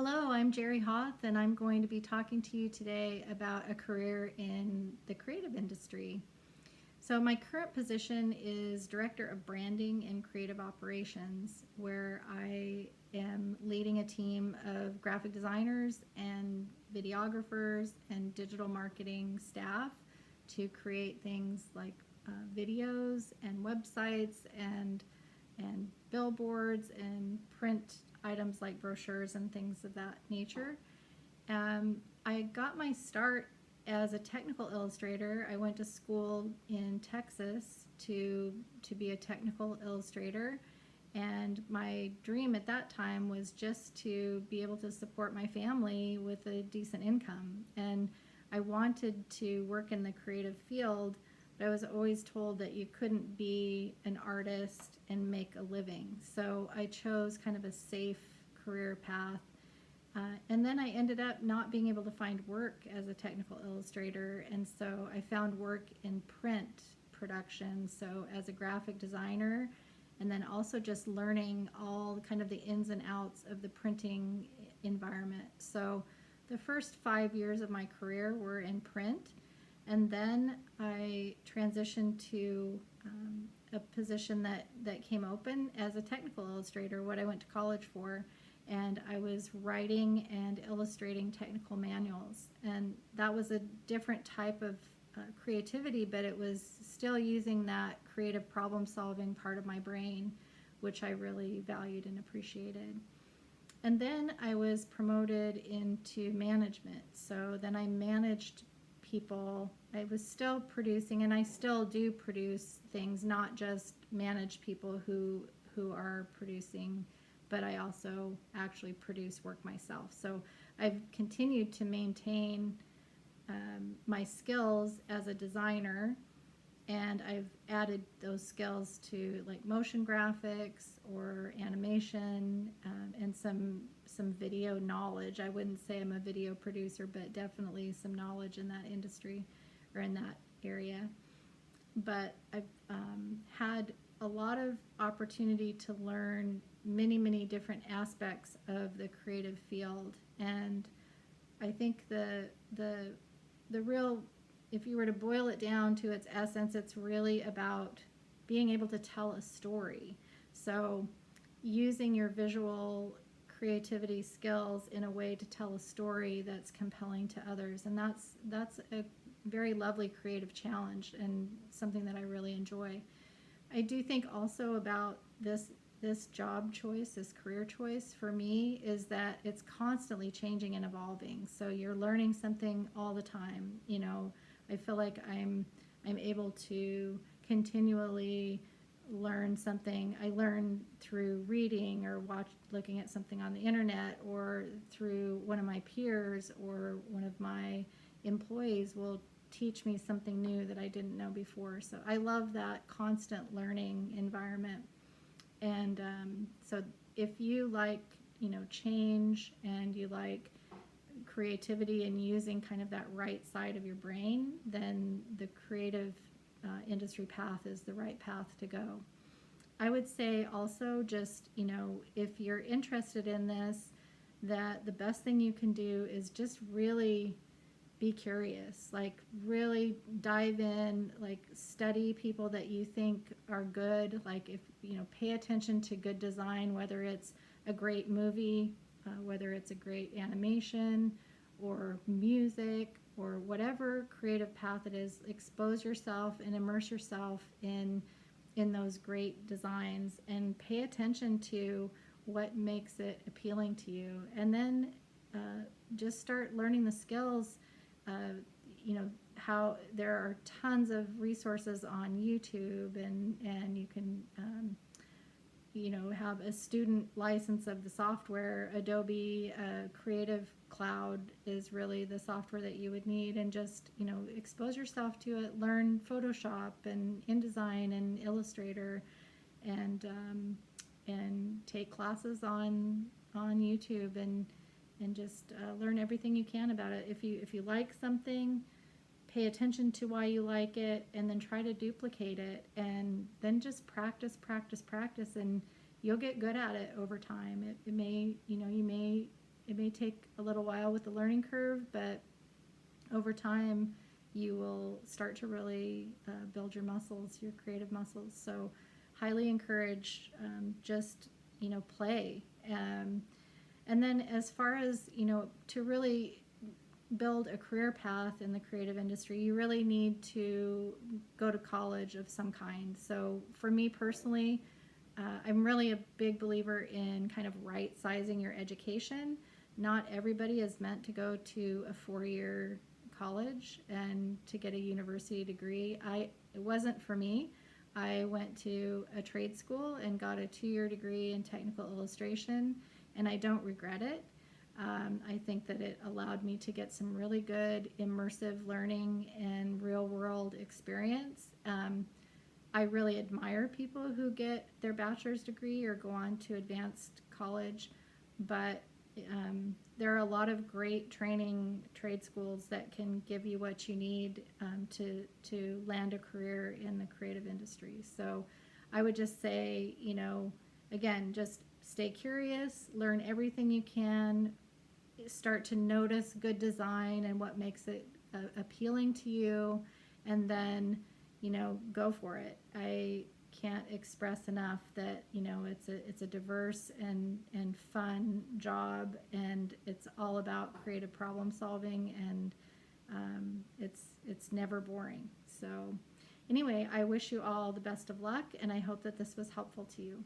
Hello, I'm Jeri Hauth, and I'm going to be talking to you today about a career in the creative industry. So, my current position is Director of Branding and Creative Operations, where I am leading a team of graphic designers and videographers and digital marketing staff to create things like videos and websites and billboards and print items like brochures and things of that nature. I got my start as a technical illustrator. I went to school in Texas to be a technical illustrator, and my dream at that time was just to be able to support my family with a decent income. And I wanted to work in the creative field, but I was always told that you couldn't be an artist and make a living. So I chose kind of a safe career path. And then I ended up not being able to find work as a technical illustrator, and so I found work in print production, so as a graphic designer, and then also just learning all kind of the ins and outs of the printing environment. So the first 5 years of my career were in print, and then I transitioned to a position that came open as a technical illustrator, what I went to college for, and I was writing and illustrating technical manuals. And that was a different type of creativity, but it was still using that creative problem solving part of my brain, which I really valued and appreciated. And then I was promoted into management. So then I managed people. I was still producing, and I still do produce things, not just manage people who are producing, but I also actually produce work myself. So I've continued to maintain my skills as a designer, and I've added those skills to like motion graphics or animation, and some video knowledge. I wouldn't say I'm a video producer, but definitely some knowledge in that industry or in that area. But I've had a lot of opportunity to learn many different aspects of the creative field, and I think the real, if you were to boil it down to its essence, it's really about being able to tell a story. So using your visual creativity skills in a way to tell a story that's compelling to others, and that's a very lovely creative challenge and something that I really enjoy. I do think also about this job choice, this career choice for me, is that it's constantly changing and evolving. So you're learning something all the time. I feel like I'm able to continually learn something. I learn through reading or looking at something on the internet, or through one of my peers or one of my employees will teach me something new that I didn't know before. So I love that constant learning environment. And so if you like, change, and you like creativity and using kind of that right side of your brain, then the creative industry path is the right path to go. I would say also, just, if you're interested in this, that the best thing you can do is just really be curious, like really dive in, like study people that you think are good, like if pay attention to good design, whether it's a great movie, whether it's a great animation or music or whatever creative path it is. Expose yourself and immerse yourself in those great designs, and pay attention to what makes it appealing to you, and then just start learning the skills. How there are tons of resources on YouTube, and you can have a student license of the software. Adobe Creative Cloud is really the software that you would need, and just expose yourself to it. Learn Photoshop and InDesign and Illustrator, and take classes on YouTube, and just learn everything you can about it. If you like something, pay attention to why you like it, and then try to duplicate it, and then just practice, and you'll get good at it over time. It may may take a little while with the learning curve, but over time, you will start to really build your muscles, your creative muscles. So, highly encourage just play. And then, as far as to really build a career path in the creative industry, you really need to go to college of some kind. So, for me personally, I'm really a big believer in kind of right sizing your education. Not everybody is meant to go to a 4-year college and to get a university degree. It wasn't for me. I went to a trade school and got a 2-year degree in technical illustration, and I don't regret it. I think that it allowed me to get some really good immersive learning and real world experience. I really admire people who get their bachelor's degree or go on to advanced college, but there are a lot of great training trade schools that can give you what you need to land a career in the creative industry. So I would just say, again, just stay curious, learn everything you can, start to notice good design and what makes it appealing to you, and then go for it. I can't express enough that it's a diverse and fun job, and it's all about creative problem solving, and it's never boring. So anyway, I wish you all the best of luck, and I hope that this was helpful to you.